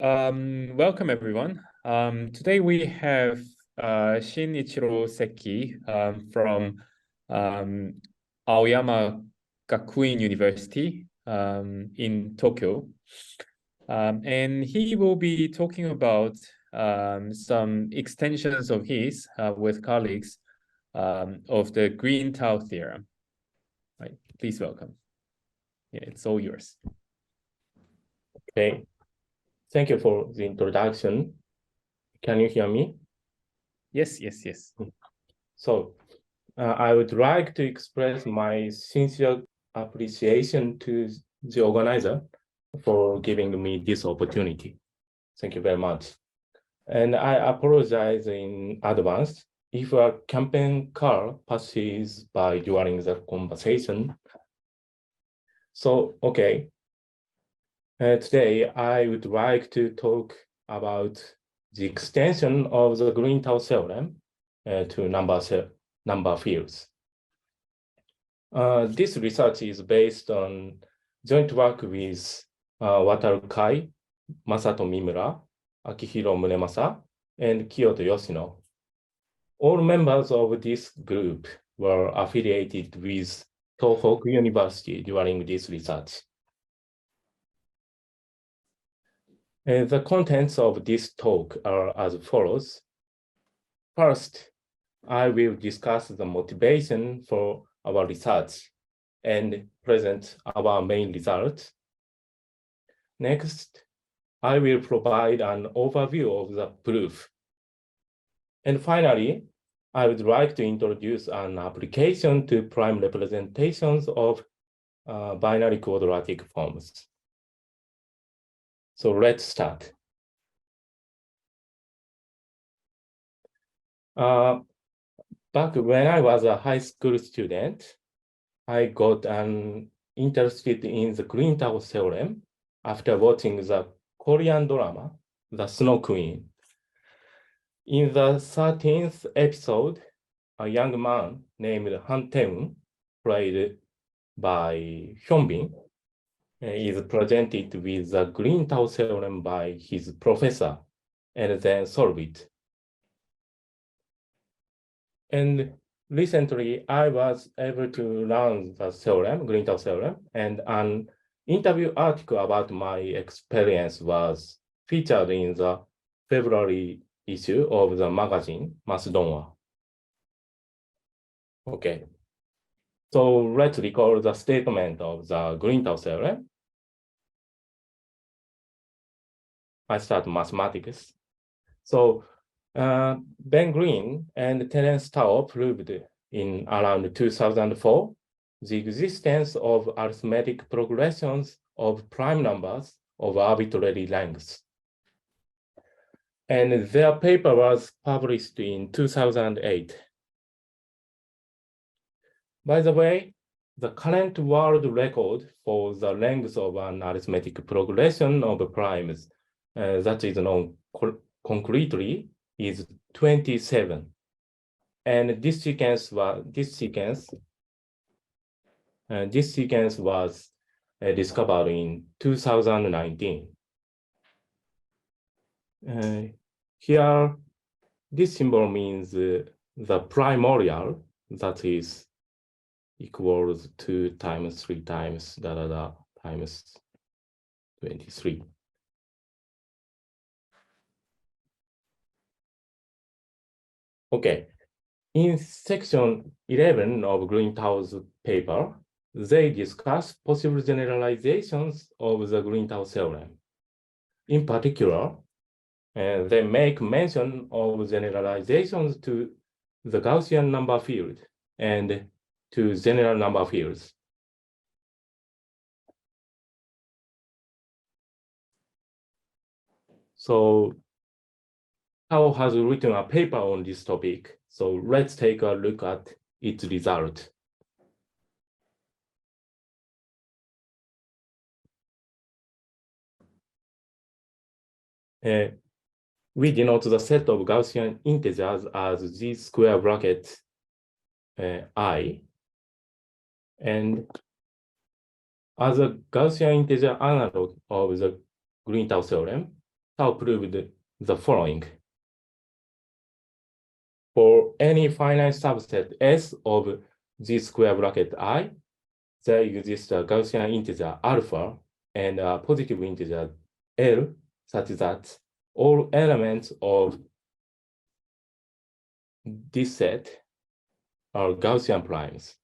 Welcome everyone. Today we have Shin-ichiro Seki from Aoyama Gakuin University in Tokyo. And he will be talking about some extensions of his with colleagues of the Green-Tao theorem. Right. Please welcome. Yeah, it's all yours. Okay. Thank you for the introduction. Can you hear me? Yes. So I would like to express my sincere appreciation to the organizer for giving me this opportunity. Thank you very much. And I apologize in advance if a campaign car passes by during the conversation. So, okay. Today, I would like to talk about the extension of the Green-Tao theorem to number fields. This research is based on joint work with Wataru Kai, Masato Mimura, Akihiro Munemasa, and Kiyoto Yoshino. All members of this group were affiliated with Tohoku University during this research. The contents of this talk are as follows. First, I will discuss the motivation for our research and present our main results. Next, I will provide an overview of the proof. And finally, I would like to introduce an application to prime representations of binary quadratic forms. So let's start. Back when I was a high school student, I got interested in the Green-Tao theorem after watching the Korean drama, The Snow Queen. In the 13th episode, a young man named Han Tae-eun, played by Hyun-bin, is presented with the Green-Tao theorem by his professor and then solve it. And recently, I was able to learn the theorem, Green-Tao theorem, and an interview article about my experience was featured in the February issue of the magazine, Masdonwa. Okay. So let's recall the statement of the Green-Tao theorem. I start mathematics. So Ben Green and Terence Tao proved in around 2004 the existence of arithmetic progressions of prime numbers of arbitrary lengths. And their paper was published in 2008. By the way, the current world record for the length of an arithmetic progression of primes that is known concretely is 27. And this sequence was discovered in 2019. Here, this symbol means the primordial, that is equals 2 times 3 times times 23. Okay, in section 11 of Green-Tao's paper, they discuss possible generalizations of the Green-Tao theorem. In particular, they make mention of generalizations to the Gaussian number field and to general number fields. So Tao has written a paper on this topic. So let's take a look at its result. We denote the set of Gaussian integers as z square bracket I. And as a Gaussian integer analog of the Green-Tao theorem, Tao proved the following. For any finite subset S of G square bracket I, there exists a Gaussian integer alpha and a positive integer L, such that all elements of this set are Gaussian primes.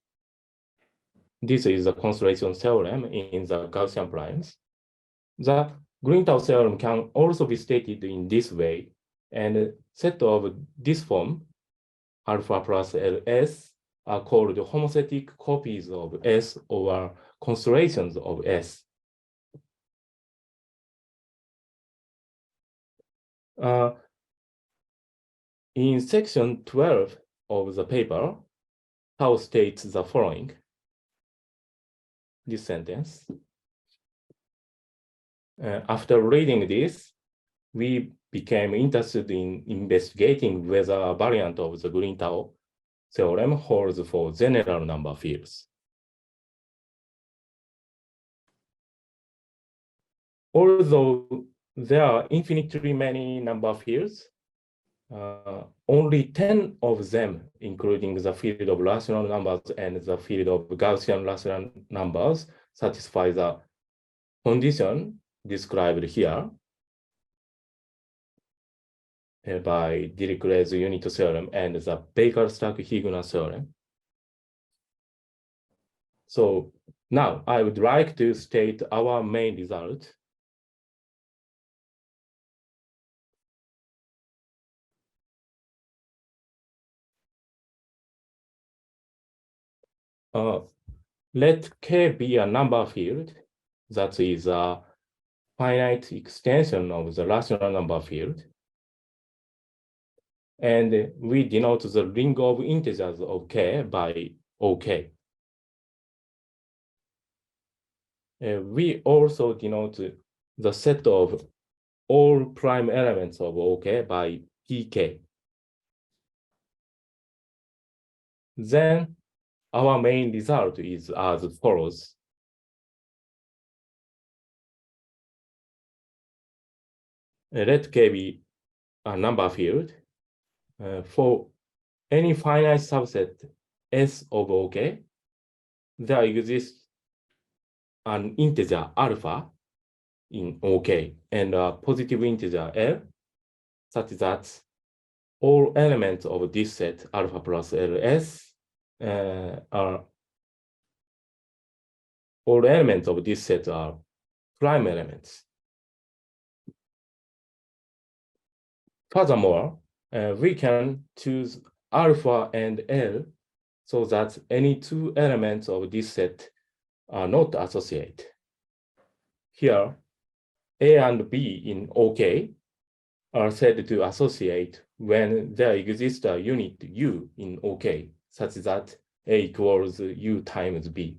This is the constellation theorem in the Gaussian primes. The Green-Tao theorem can also be stated in this way, and a set of this form, alpha plus Ls, are called homothetic copies of S or constellations of S. In section 12 of the paper, Tao states the following. This sentence. After reading this, we became interested in investigating whether a variant of the Green-Tao theorem holds for general number fields. Although there are infinitely many number fields, only 10 of them, including the field of rational numbers and the field of Gaussian rational numbers, satisfy the condition described here by Dirichlet's unit theorem and the Baker-Stack-Higgs theorem. So now I would like to state our main result. Let K be a number field that is a finite extension of the rational number field. And we denote the ring of integers of K by OK. We also denote the set of all prime elements of OK by PK. Then our main result is as follows. Let K be a number field. For any finite subset S of OK, there exists an integer alpha in OK and a positive integer L, such that all elements of this set alpha plus LS all elements of this set are prime elements. Furthermore, we can choose alpha and L so that any two elements of this set are not associated. Here, A and B in OK are said to associate when there exists a unit U in OK, such that A equals U times B.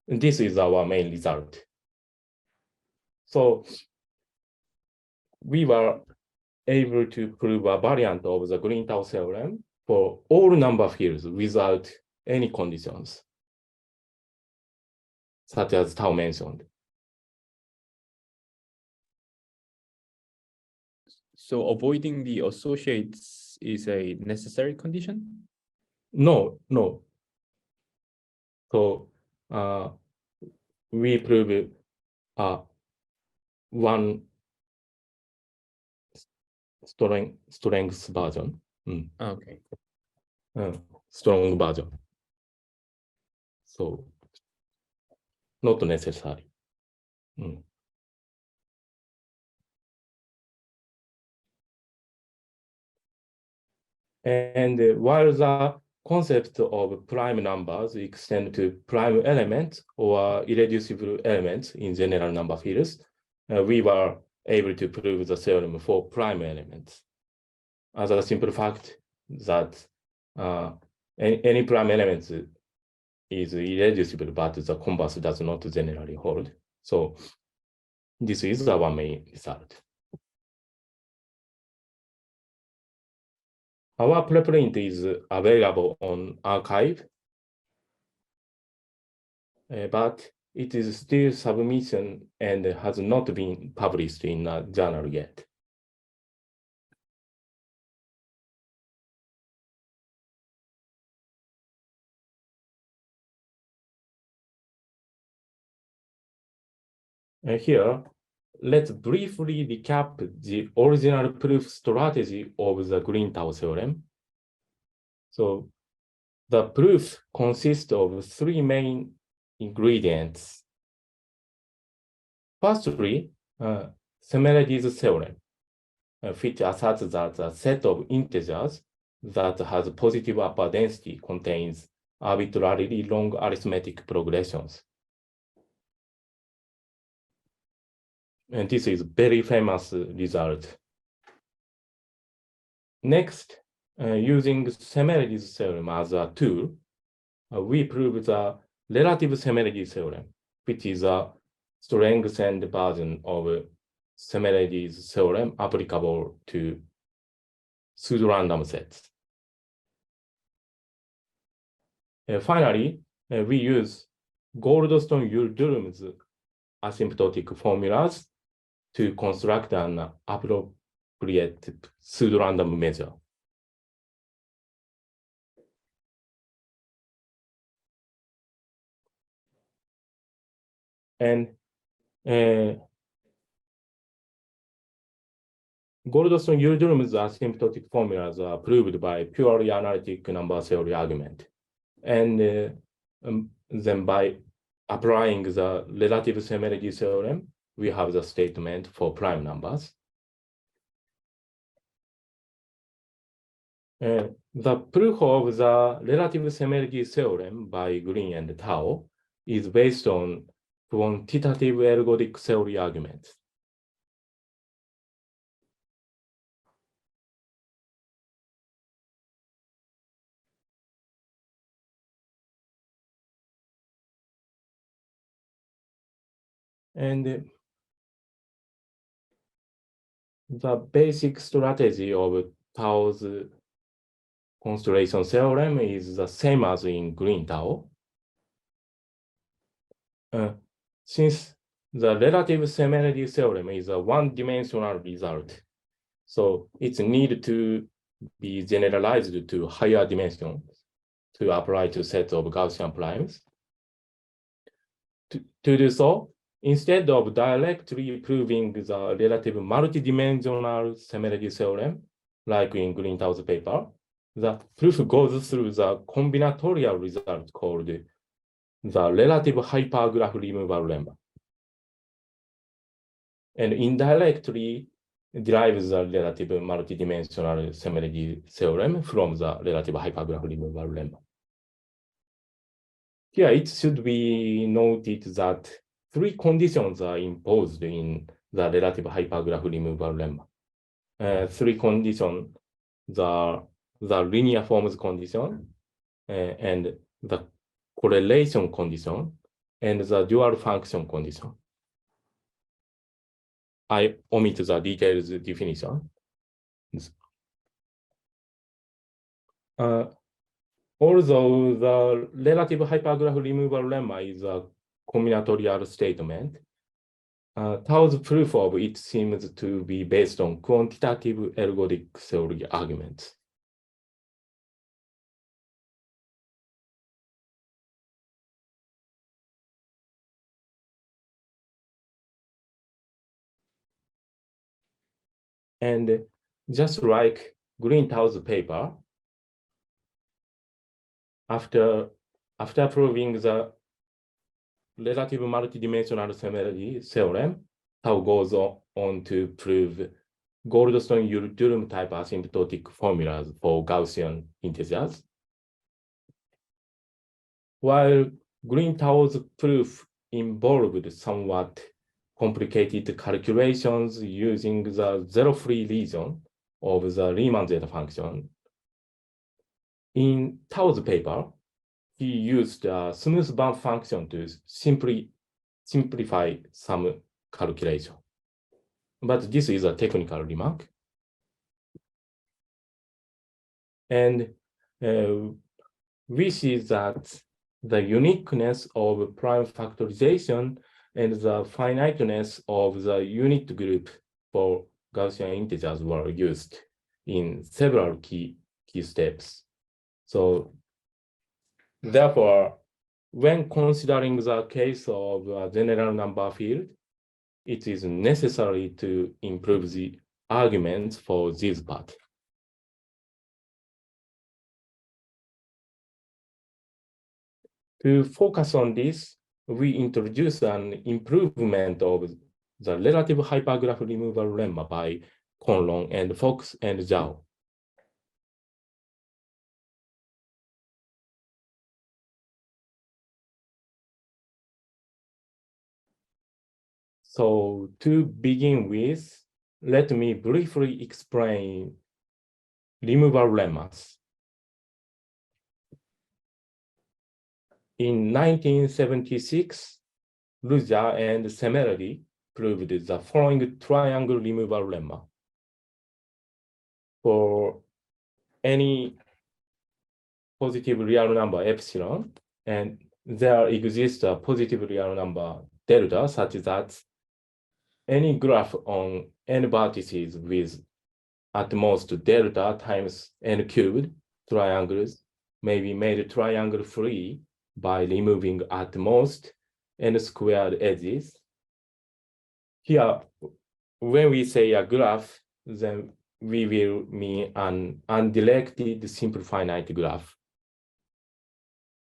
And this is our main result. So we were able to prove a variant of the Green-Tao theorem for all number fields without any conditions, such as Tao mentioned. So avoiding the associates is a necessary condition? No. So we prove one strength version. Okay. Strong version. So not necessary. And while the concept of prime numbers extend to prime elements or irreducible elements in general number fields, we were able to prove the theorem for prime elements. As a simple fact that any prime element is irreducible, but the converse does not generally hold. So this is our main result. Our preprint is available on arXiv, but it is still submission and has not been published in a journal yet. And here, let's briefly recap the original proof strategy of the Green-Tao theorem. So the proof consists of three main ingredients. Firstly, Szemerédi's theorem, which asserts that a set of integers that has positive upper density contains arbitrarily long arithmetic progressions. And this is a very famous result. Next, using Szemerédi's theorem as a tool, we prove the relative Szemerédi theorem, which is a strengthened version of Szemerédi's theorem applicable to pseudo-random sets. Finally, we use Goldstone-Yildirim's asymptotic formulas to construct an appropriate pseudo-random measure. And Goldstone-Yildirim's asymptotic formulas are proved by purely analytic number theory argument. And then by applying the relative Szemerédi theorem, we have the statement for prime numbers. The proof of the relative Szemerédi theorem by Green and Tao is based on quantitative ergodic theory arguments. And the basic strategy of Tao's constellation theorem is the same as in Green-Tao. Since the relative Szemerédi theorem is a one-dimensional result, so it needs to be generalized to higher dimensions to apply to sets of Gaussian primes. To do so, instead of directly proving the relative multidimensional Szemerédi theorem, like in Green-Tao's paper, the proof goes through the combinatorial result called the relative hypergraph removal lemma, and indirectly derives the relative multidimensional Szemerédi theorem from the relative hypergraph removal lemma. Here, it should be noted that three conditions are imposed in the relative hypergraph removal lemma. Three conditions are the linear forms condition, and the correlation condition, and the dual function condition. I omit the detailed definition. Although the relative hypergraph removal lemma is a combinatorial statement, Tao's proof of it seems to be based on quantitative ergodic theory arguments. And just like Green-Tao's paper, after proving the relative multidimensional Szemerédi theorem, Tao goes on to prove Goldstone-Yildirim type asymptotic formulas for Gaussian integers. While Green-Tao's proof involved somewhat complicated calculations using the zero-free region of the Riemann zeta function, in Tao's paper, he used a smooth bump function to simplify some calculation. But this is a technical remark. And we see that the uniqueness of prime factorization and the finiteness of the unit group for Gaussian integers were used in several key steps. So therefore, when considering the case of a general number field, it is necessary to improve the arguments for this part. To focus on this, we introduce an improvement of the relative hypergraph removal lemma by Conlon and Fox and Zhao. So to begin with, let me briefly explain removal lemmas. In 1976, Luja and Szemerédi proved the following triangle removal lemma. For any positive real number epsilon, and there exists a positive real number delta such that any graph on n vertices with at most delta times n cubed triangles may be made triangle-free by removing at most n squared edges. Here, when we say a graph, then we will mean an undirected simple finite graph.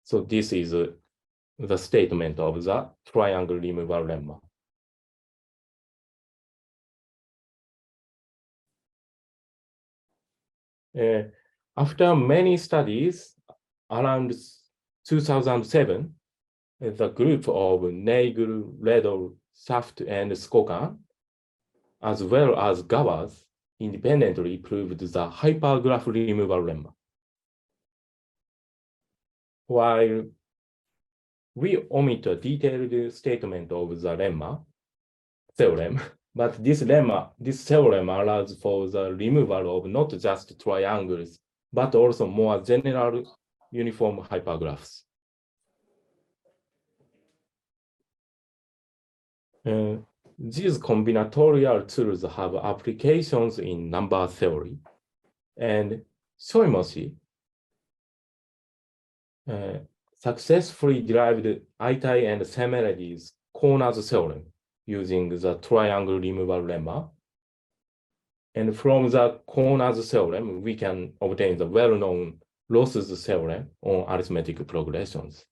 So this is the statement of the triangle removal lemma. After many studies, around 2007, the group of Nagel, Redl, Saft, and Skokan, as well as Gavas, independently proved the hypergraph removal lemma. While we omit a detailed statement of the lemma theorem, but this theorem allows for the removal of not just triangles, but also more general uniform hypergraphs. These combinatorial tools have applications in number theory, and Soimoshi successfully derived Itai and Szemerédi's corners theorem using the triangle removal lemma. And from the corners theorem, we can obtain the well-known losses theorem on arithmetic progressions.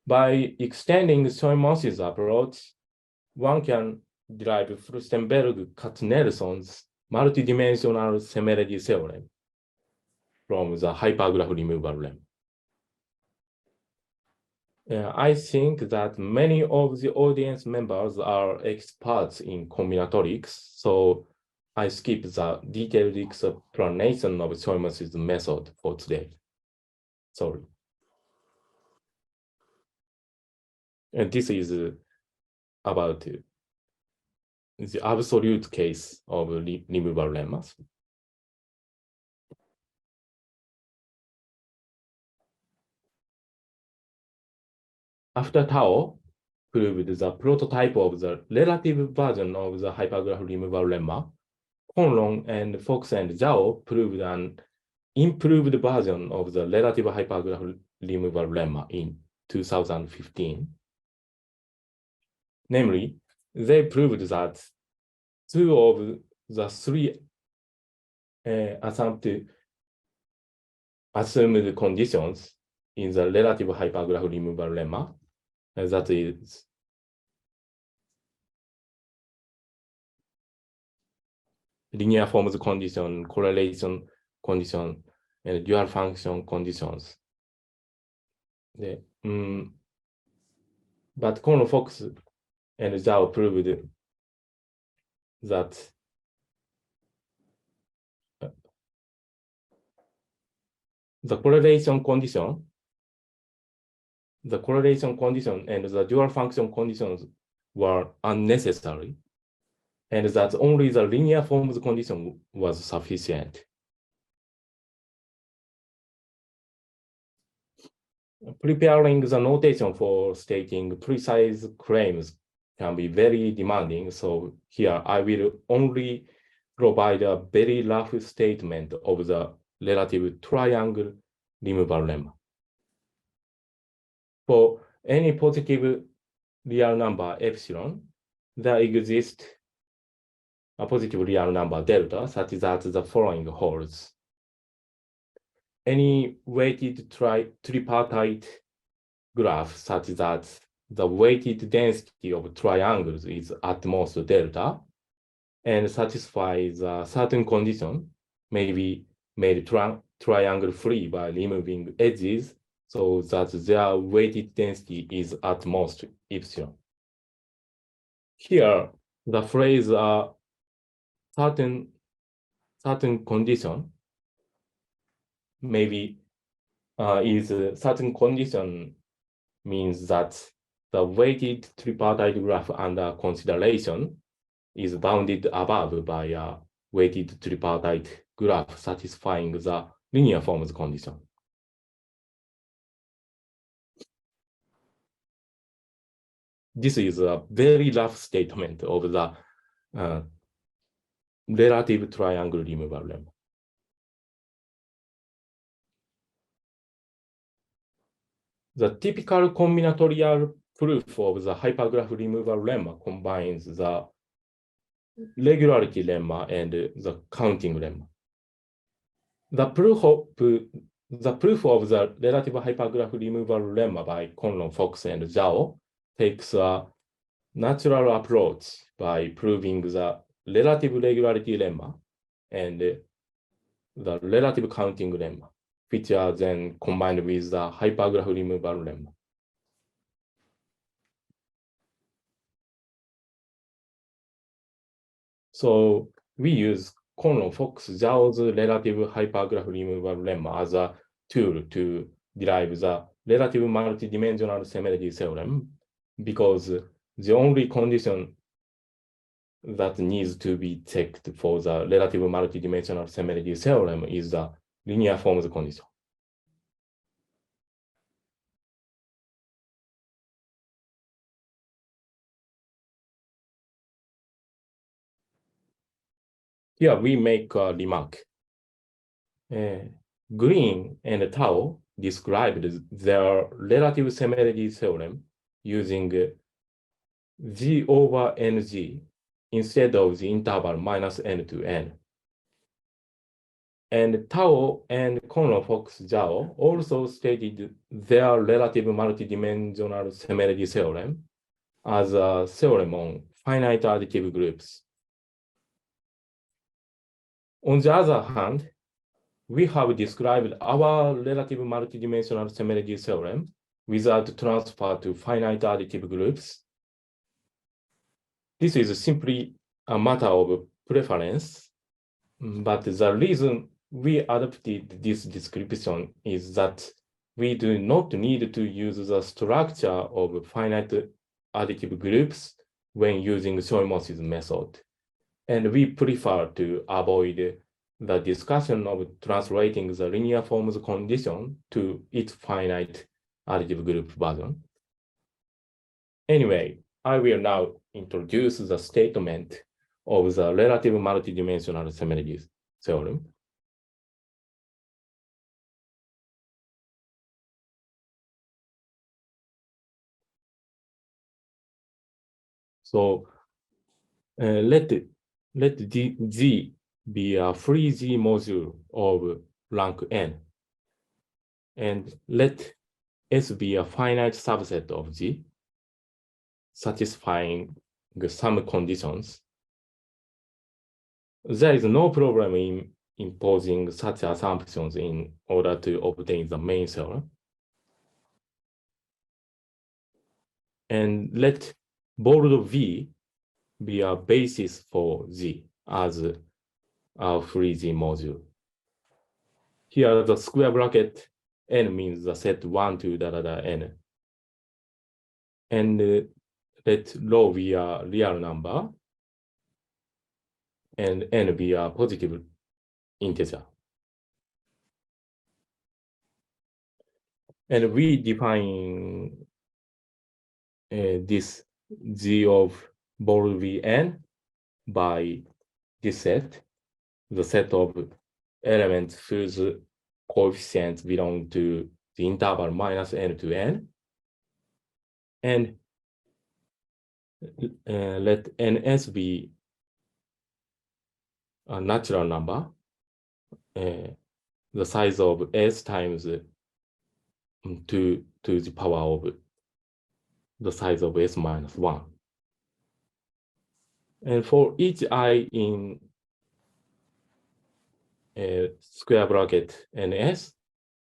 By extending Soimoshi's approach, one can derive Furstenberg-Katz-Nelson's multidimensional Szemerédi theorem from the hypergraph removal lemma. I think that many of the audience members are experts in combinatorics, so I skip the detailed explanation of Soimoshi's method for today. Sorry. And this is about the absolute case of removal lemmas. After Tao proved the prototype of the relative version of the hypergraph removal lemma, Conlon and Fox and Zhao proved an improved version of the relative hypergraph removal lemma in 2015. Namely, they proved that two of the three assumed conditions in the relative hypergraph removal lemma, that is linear forms condition, correlation condition, and dual function conditions. But Conlon-Fox and Zhao proved that the correlation condition and the dual function conditions were unnecessary, and that only the linear forms condition was sufficient. preparing the notation for stating precise claims can be very demanding. So here I will only provide a very rough statement of the relative triangle removal lemma. For any positive real number epsilon, there exists a positive real number delta such that the following holds. Any weighted tripartite graph such that the weighted density of triangles is at most delta and satisfies a certain condition may be made triangle free by removing edges so that their weighted density is at most epsilon. Here, the phrase certain condition maybe is certain condition means that the weighted tripartite graph under consideration is bounded above by a weighted tripartite graph satisfying the linear forms condition. This is a very rough statement of the relative triangle removal lemma. The typical combinatorial proof of the hypergraph removal lemma combines the regularity lemma and the counting lemma. The proof of the relative hypergraph removal lemma by Conlon-Fox and Zhao takes a natural approach by proving the relative regularity lemma and the relative counting lemma, which are then combined with the hypergraph removal lemma. So we use Conlon-Fox-Zhao's relative hypergraph removal lemma as a tool to derive the relative multidimensional Szemerédi theorem because the only condition that needs to be checked for the relative multidimensional Szemerédi theorem is the linear forms condition. Here we make a remark. Green and Tao described their relative Szemerédi theorem using G over NG instead of the interval minus n to n. And Tao and Conlon-Fox-Zhao also stated their relative multidimensional Szemerédi theorem as a theorem on finite additive groups. On the other hand, we have described our relative multidimensional Szemerédi theorem without transfer to finite additive groups. This is simply a matter of preference, but the reason we adopted this description is that we do not need to use the structure of finite additive groups when using Shoimochi's method. And we prefer to avoid the discussion of translating the linear forms condition to its finite additive group version. Anyway, I will now introduce the statement of the relative multidimensional Szemerédi theorem. So let G be a free G module of rank n, and let S be a finite subset of G, satisfying some conditions. There is no problem in imposing such assumptions in order to obtain the main theorem. And let bold V be a basis for G as a free G module. Here, the square bracket n means the set 1 to n. And let rho be a real number and n be a positive integer. And we define this G of bold Vn by this set, the set of elements whose coefficients belong to the interval minus n to n. And let ns be a natural number, the size of s times 2 to the power of the size of s minus 1. And for each I in square bracket ns,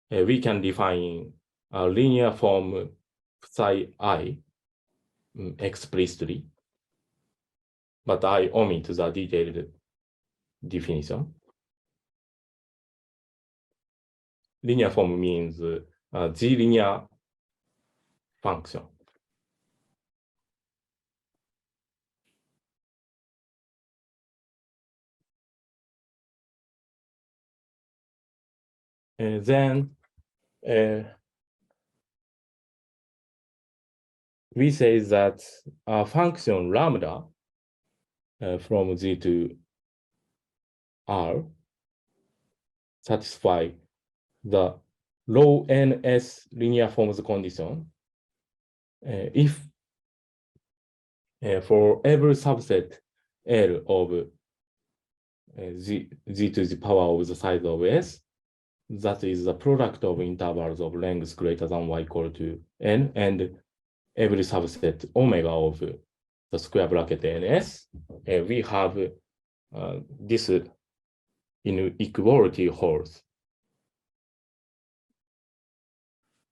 we can define a linear form psi I explicitly, but I omit the detailed definition. Linear form means G linear function. And then we say that a function lambda from G to R satisfy the low ns linear forms condition if for every subset L of G to the power of the size of S, that is the product of intervals of length greater than or equal to n, and every subset omega of the square bracket ns, we have this inequality holds.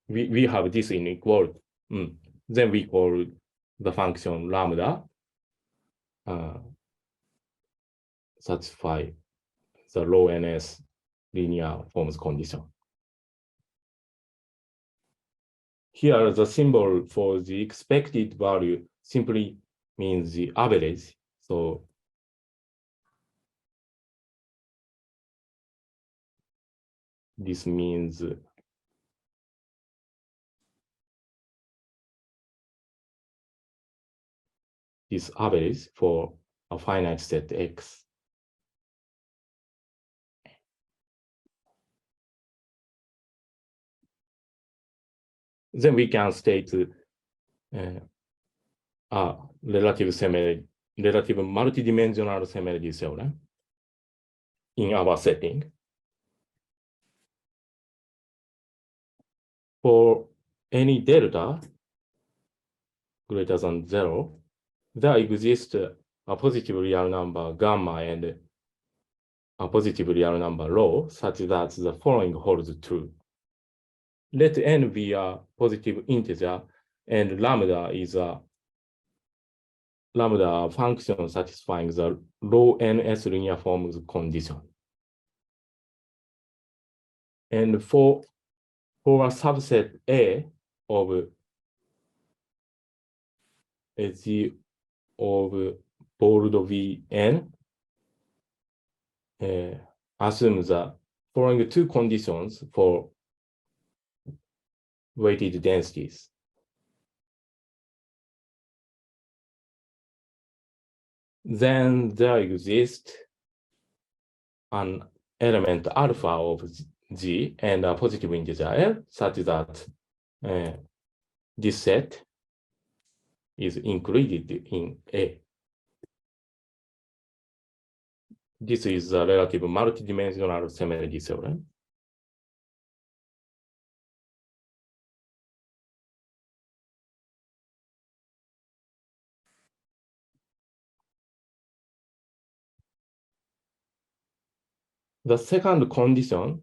We have this inequality. Then we call the function lambda satisfy the low ns linear forms condition. Here, the symbol for the expected value simply means the average. So this means this average for a finite set X. Then we can state a relative multidimensional Szemerédi theorem in our setting. For any delta greater than 0, there exists a positive real number gamma and a positive real number rho, such that the following holds true. Let n be a positive integer, and lambda is a function satisfying the low ns linear forms condition. And for a subset A of G of bold Vn, assume the following two conditions for weighted densities. Then there exists an element alpha of G and a positive integer L, such that this set is included in A. This is a relative multidimensional Szemerédi theorem. The second condition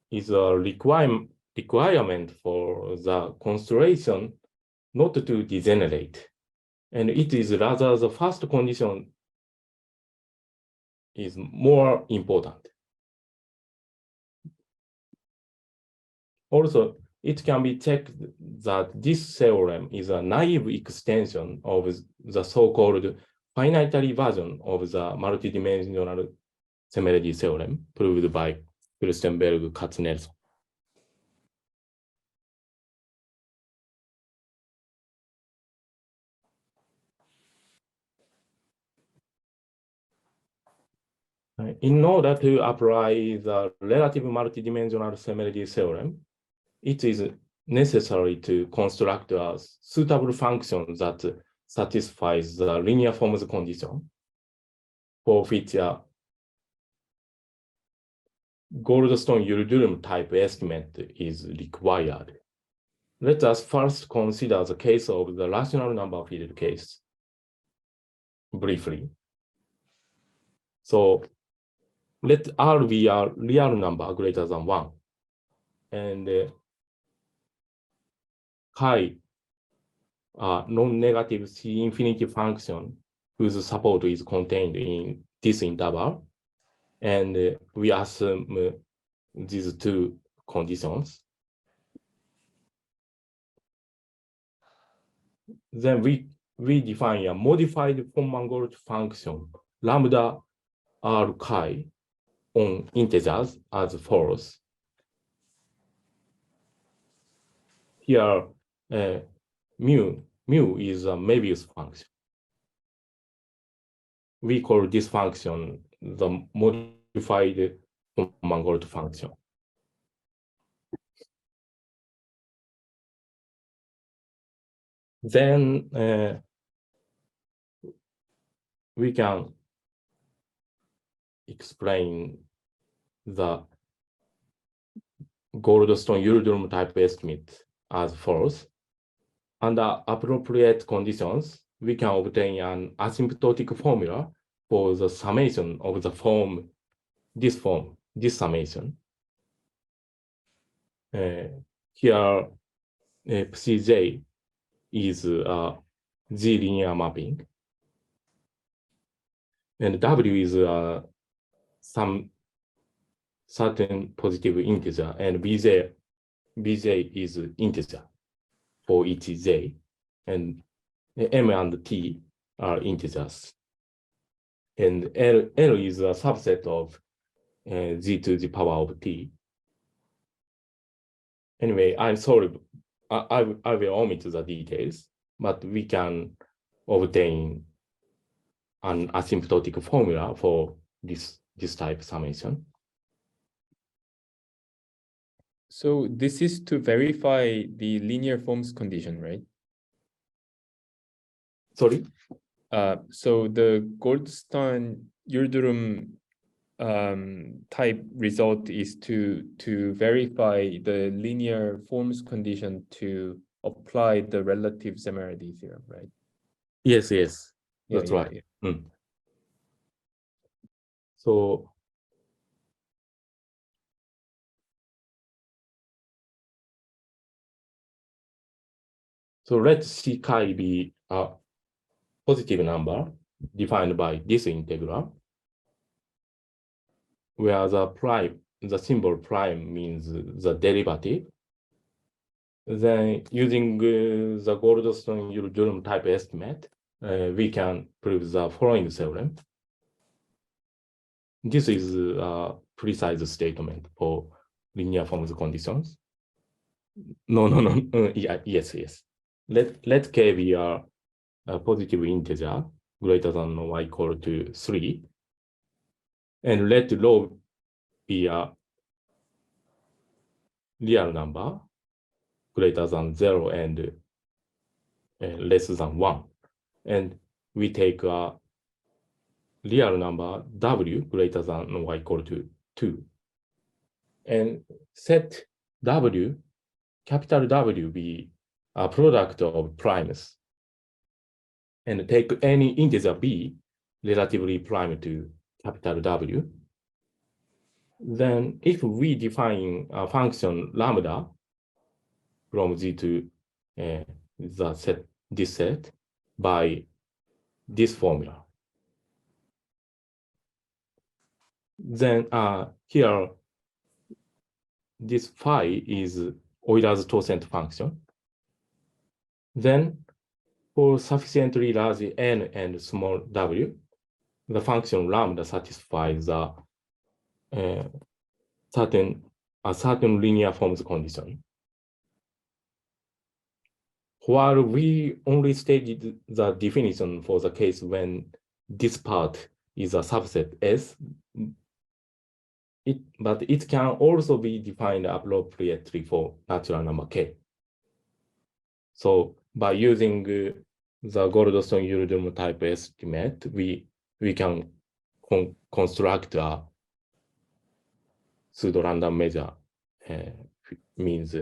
is a requirement for the constellation not to degenerate. And it is rather the first condition is more important. Also, it can be checked that this theorem is a naive extension of the so-called finitary version of the multidimensional Szemerédi theorem proved by Furstenberg, Katz-Nelson. In order to apply the relative multidimensional Szemerédi theorem, it is necessary to construct a suitable function that satisfies the linear forms condition, for which a Goldstone-Yildirim type estimate is required. Let us first consider the case of the rational number field case briefly. So let R be a real number greater than 1, and Chi a non-negative C infinity function whose support is contained in this interval, and we assume these two conditions. Then we define a modified von Mangold function lambda R chi on integers as follows. Here, mu is a Möbius function. We call this function the modified von Mangold function. Then we can explain the Goldstone-Yildirim type estimate as follows. Under appropriate conditions, we can obtain an asymptotic formula for the summation of the form, this summation. Here, Psi is a Z linear mapping, and W is some certain positive integer, and Bj is integer for each J, and M and T are integers. And L is a subset of Z to the power of T. Anyway, I'm sorry, I will omit the details, but we can obtain an asymptotic formula for this type summation. So this is to verify the linear forms condition, right? Sorry? So the Goldstone-Yildirim type result is to verify the linear forms condition to apply the relative Szemerédi theorem, right? Yes, that's Yeah, right. yeah. So let C chi be a positive number defined by this integral, where the symbol prime means the derivative. Then using the Goldstone-Yildirim type estimate, we can prove the following theorem. This is a precise statement for linear forms conditions. No. Yes. Let K be a positive integer greater than or equal to 3. And let rho be a real number greater than 0 and less than 1. And we take a real number W greater than or equal to 2. And set W, capital W, be a product of primes. And take any integer B relatively prime to capital W. Then if we define a function lambda from Z to this set by this formula, then here this phi is Euler's tangent function. Then for sufficiently large n and small w, the function lambda satisfies the certain linear forms condition. While we only stated the definition for the case when this part is a subset S. But it can also be defined appropriately for natural number K. So by using the Goldstone-Yildirim type estimate, we can construct a pseudo-random measure means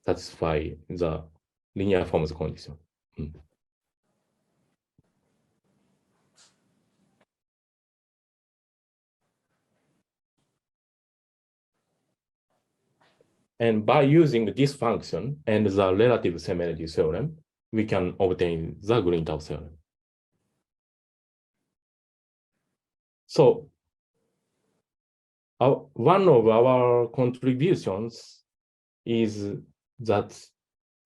satisfy the linear forms condition. And by using this function and the relative Szemerédi theorem, we can obtain the Green-Tao theorem. So one of our contributions is that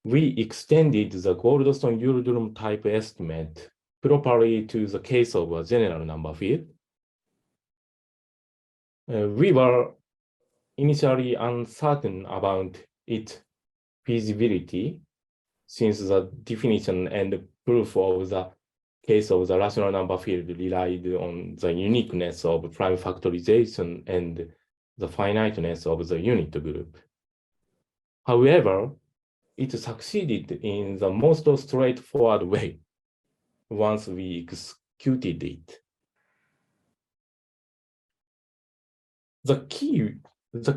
we extended the Goldstone-Yildirim type estimate properly to the case of a general number field. We were initially uncertain about its feasibility, since the definition and proof of the case of the rational number field relied on the uniqueness of prime factorization and the finiteness of the unit group. However, it succeeded in the most straightforward way once we executed it. The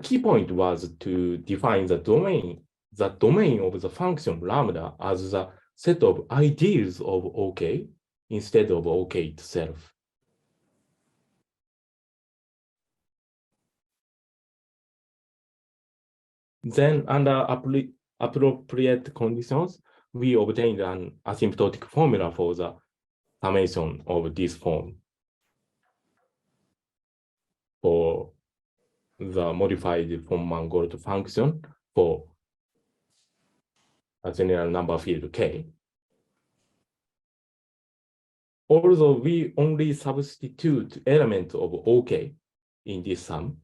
key point was to define the domain of the function lambda as the set of ideals of OK instead of OK itself. Then, under appropriate conditions, we obtained an asymptotic formula for the summation of this form for the modified von Mangold function for a general number field K. Although we only substitute elements of OK in this sum,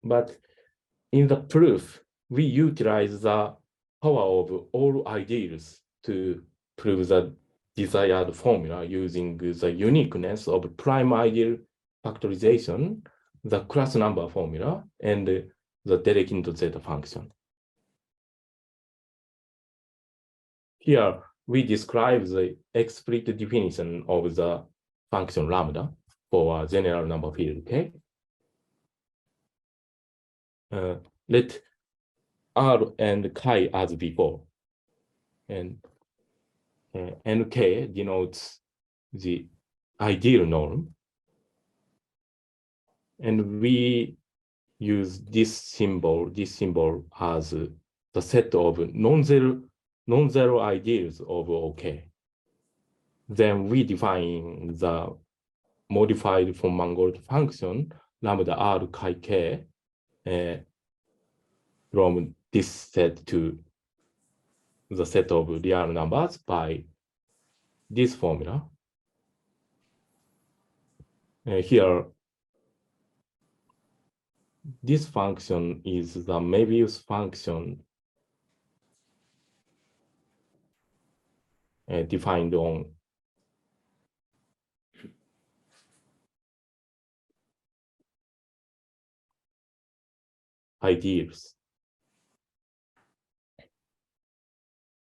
but in the proof, we utilize the power of all ideals to prove the desired formula using the uniqueness of prime ideal factorization, the class number formula, and the Dedekind zeta function. Here, we describe the explicit definition of the function lambda for a general number field K. Let R and Chi as before, and NK denotes the ideal norm, and we use this symbol as the set of non-zero ideals of OK. Then we define the modified von Mangold function lambda R Chi K from this set to the set of real numbers by this formula. Here, this function is the Möbius function defined on ideals.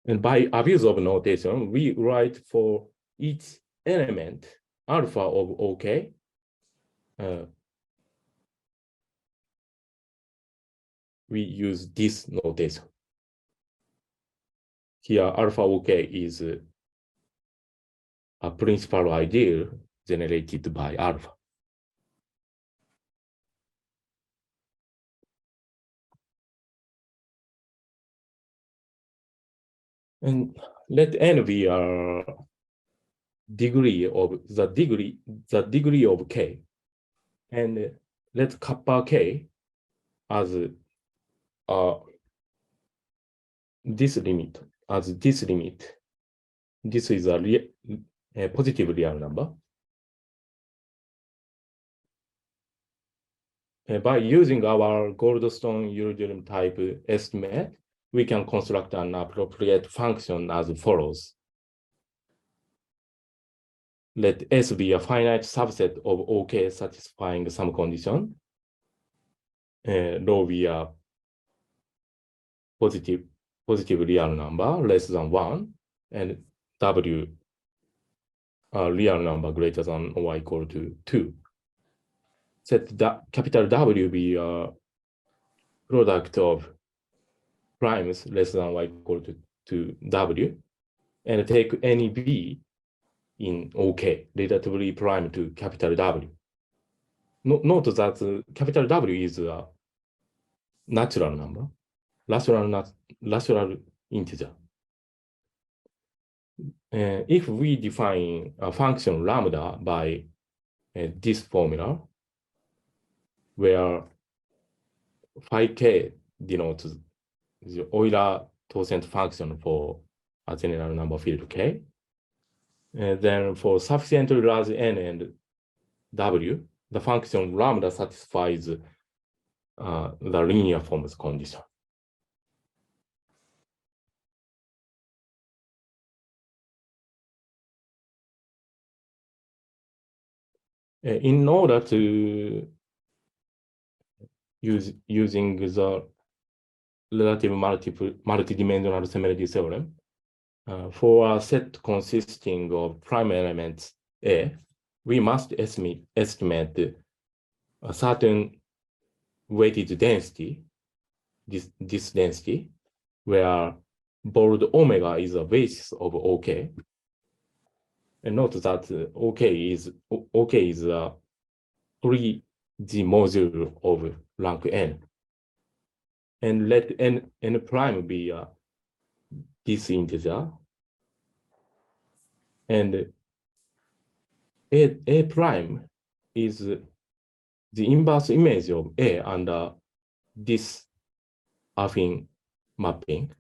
And by abuse of notation, we write for each element alpha of OK. We use this notation. Here, alpha OK is a principal ideal generated by alpha. And let n be a degree of K, and let kappa K as this limit. This is a positive real number. By using our Goldstone-Yildirim type estimate, we can construct an appropriate function as follows. Let S be a finite subset of OK satisfying some condition. Rho be a positive real number less than 1, and W a real number greater than or equal to 2. Set that capital W be a product of primes less than or equal to W, and take any B in OK, relatively prime to capital W. Note that capital W is a natural number, rational integer. If we define a function lambda by this formula, where phi k denotes the Euler-Tangent function for a general number field K, then for sufficiently large n and W, the function lambda satisfies the linear forms condition. In order to using the relative multidimensional Szemérédi theorem, for a set consisting of prime elements A, we must estimate a certain weighted density, this density, where bold omega is a basis of OK. And note that OK is a 3D module of rank n. And let n prime be this integer. And A prime is the inverse image of A under this affine mapping.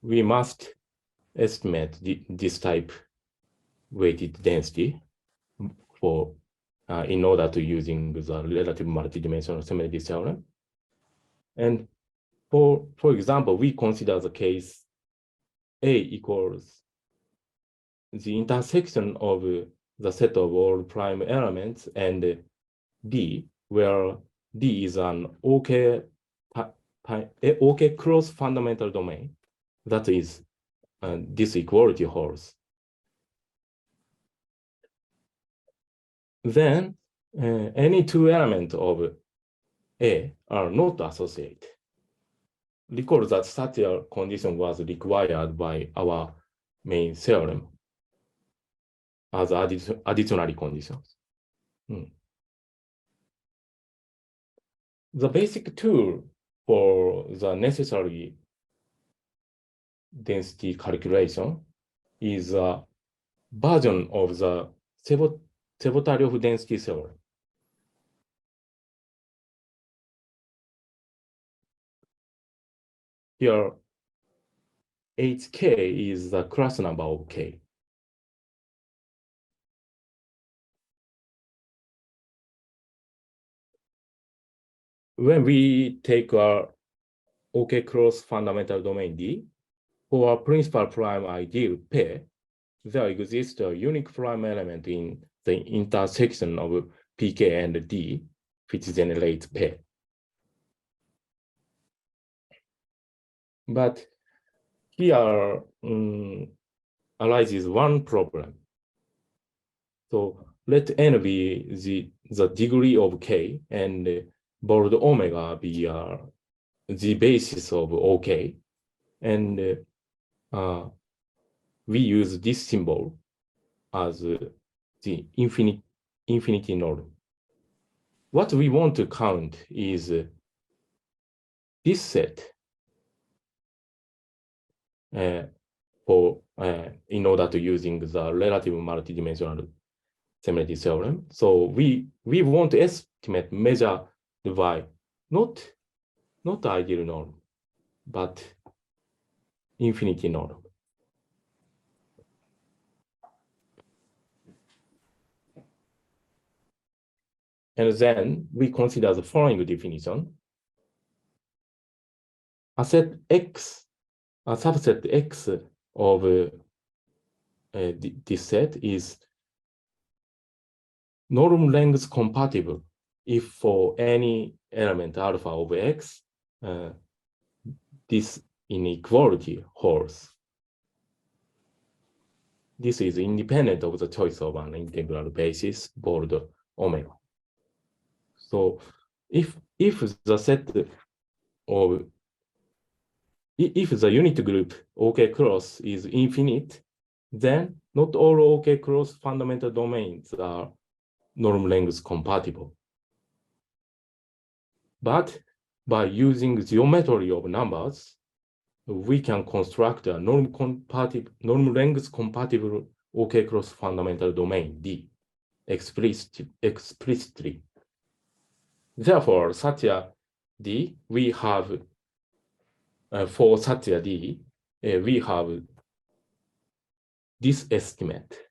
We must estimate this type weighted density for in order to using the relative multidimensional Szemérédi theorem. And for example, we consider the case A equals the intersection of the set of all prime elements and D, where D is an OK cross fundamental domain. That is, this equality holds. Then any two elements of A are not associated. Recall that such a condition was required by our main theorem as additionary conditions. The basic tool for the necessary density calculation is a version of the Chebotaryov density theorem. Here, Hk is the class number of K. When we take our OK cross fundamental domain D, for a principal prime ideal pair, there exists a unique prime element in the intersection of Pk and D, which generates pair. But here arises one problem. So let n be the degree of K and bold omega be the basis of OK. And we use this symbol as the infinity norm. What we want to count is this set in order to using the relative multidimensional Szemérédi theorem. So we want to estimate measure by not ideal norm, but infinity norm. And then we consider the following definition. a set X, a subset X of this set is norm length compatible if for any element alpha of X, this inequality holds. This is independent of the choice of an integral basis bold omega. So if the set of if the unit group OK cross is infinite, then not all OK cross fundamental domains are norm length compatible. But by using geometry of numbers, we can construct a norm length compatible OK cross fundamental domain D explicitly. Therefore, such a D, we have for such a D, we have this estimate.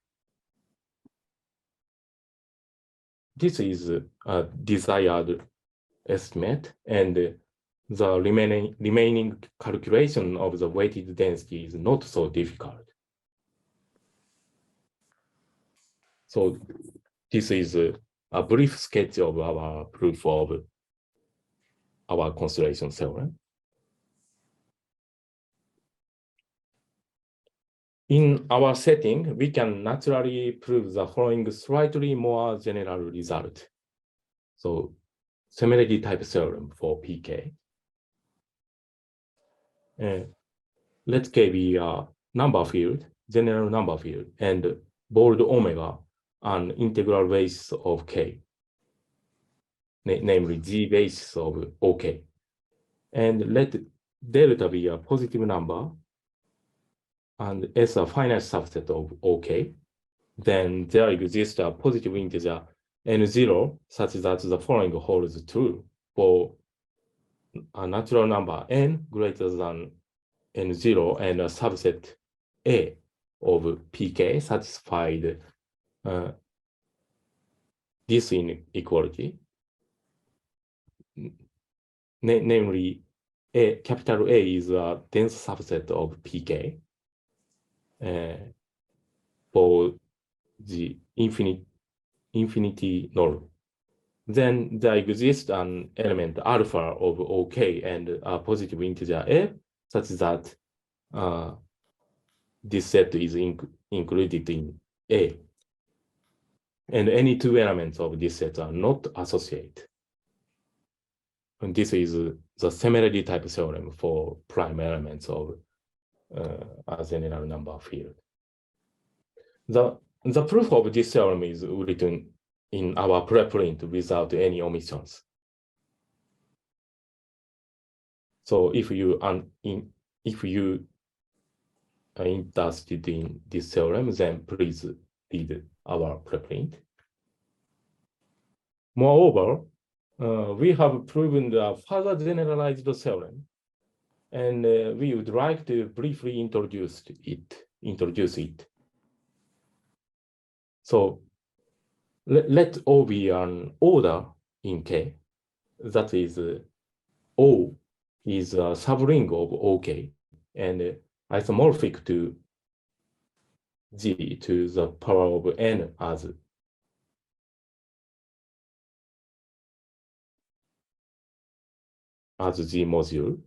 This is a desired estimate, and the remaining calculation of the weighted density is not so difficult. So this is a brief sketch of our proof of our constellation theorem. In our setting, we can naturally prove the following slightly more general result. So Szemerédi type theorem for PK. Let K be a number field, general number field, and bold omega, an integral basis of K, namely G basis of OK. And let delta be a positive number, and S a finite subset of OK. Then there exists a positive integer N0 such that the following holds true for a natural number N greater than N0 and a subset A of PK satisfied this inequality. Namely, capital A is a dense subset of PK for the infinity norm. Then there exists an element alpha of OK and a positive integer F such that this set is included in A. And any two elements of this set are not associated. And this is the Szemerédi type theorem for prime elements of a general number field. The proof of this theorem is written in our preprint without any omissions. So if you are interested in this theorem, then please read our preprint. Moreover, we have proven the further generalized theorem, and we would like to briefly introduce it. So let O be an order in K. That is, O is a subring of OK and isomorphic to G to the power of N as G module.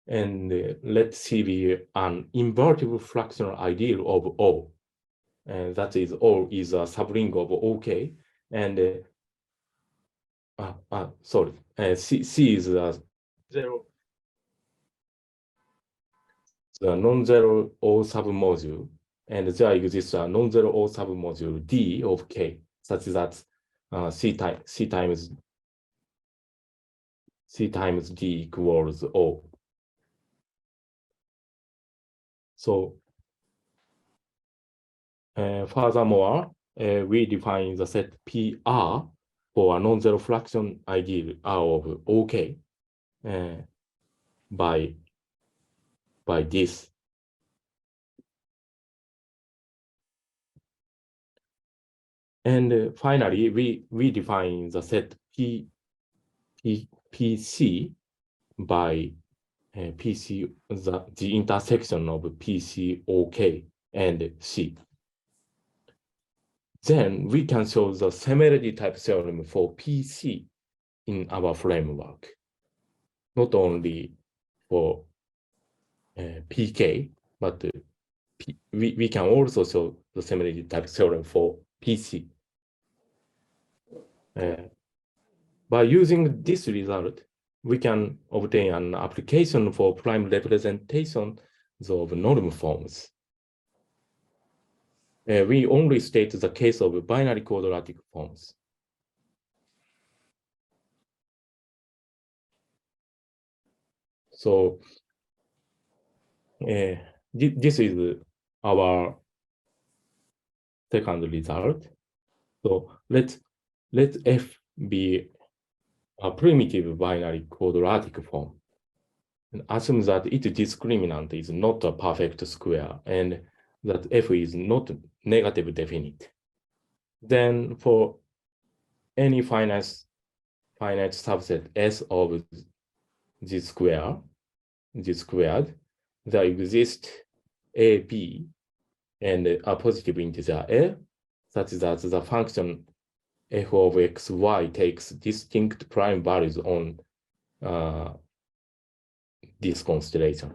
And let C be an invertible fractional ideal of O. And that is, O is a subring of OK. And C is a zero, the non-zero O submodule. And there exists a non-zero O submodule D of K, such that C times D equals O. So furthermore, we define the set PR for a non-zero fraction ideal R of OK by this. And finally, we define the set P PC by PC, the intersection of PC, OK, and C. Then we can show the Szemerédi type theorem for PC in our framework, not only for PK, but we can also show the Szemerédi type theorem for PC. By using this result, we can obtain an application for prime representations of norm forms. We only state the case of binary quadratic forms. So this is our second result. So let F be a primitive binary quadratic form, and assume that its discriminant is not a perfect square and that F is not negative definite. Then for any finite subset S of G squared, there exists A, B, and a positive integer L, such that the function f of x, y takes distinct prime values on this constellation.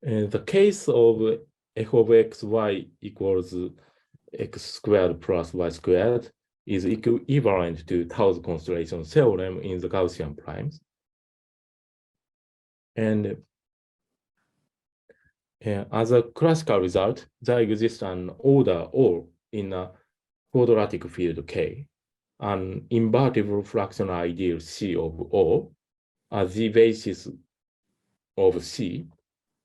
The case of f of x, y equals x squared plus y squared is equivalent to Tao's constellation theorem in the Gaussian primes. And as a classical result, there exists an order O in a quadratic field K, an invertible fractional ideal C of O as the basis of C,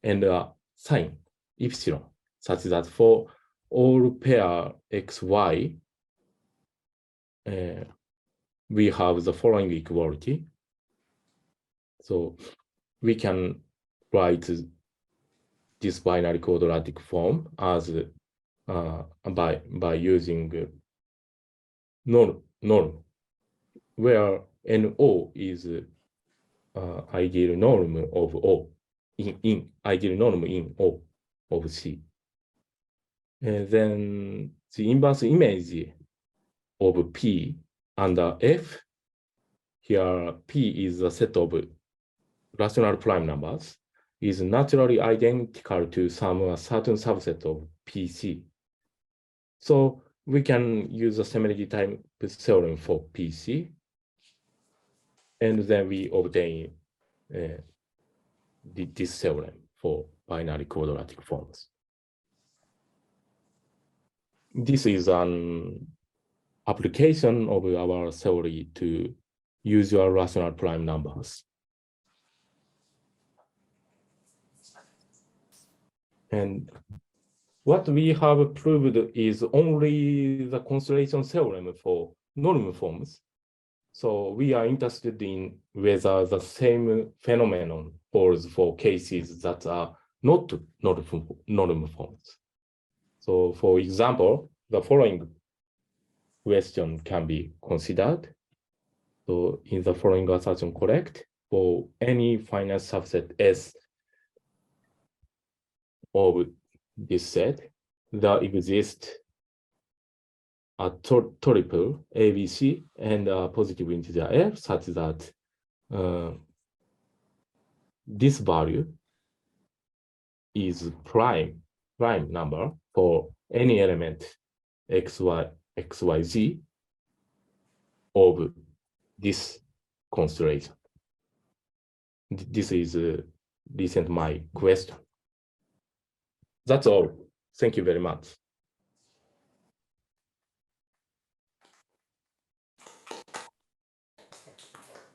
and a sign epsilon, such that for all pair XY, we have the following equality. So we can write this binary quadratic form as by using norm, where NO is ideal norm of O in ideal norm in O of C. And then the inverse image of P under F, here P is a set of rational prime numbers, is naturally identical to some certain subset of PC. So we can use the Szemerédi type theorem for PC, and then we obtain this theorem for binary quadratic forms. This is an application of our theory to usual rational prime numbers. And what we have proved is only the constellation theorem for norm forms. So we are interested in whether the same phenomenon holds for cases that are not norm forms. So for example, the following question can be considered. So in the following assertion correct, for any finite subset S of this set, there exists a triple ABC and a positive integer F, such that this value is prime number for any element XYZ of this constellation. This is my question. That's all. Thank you very much.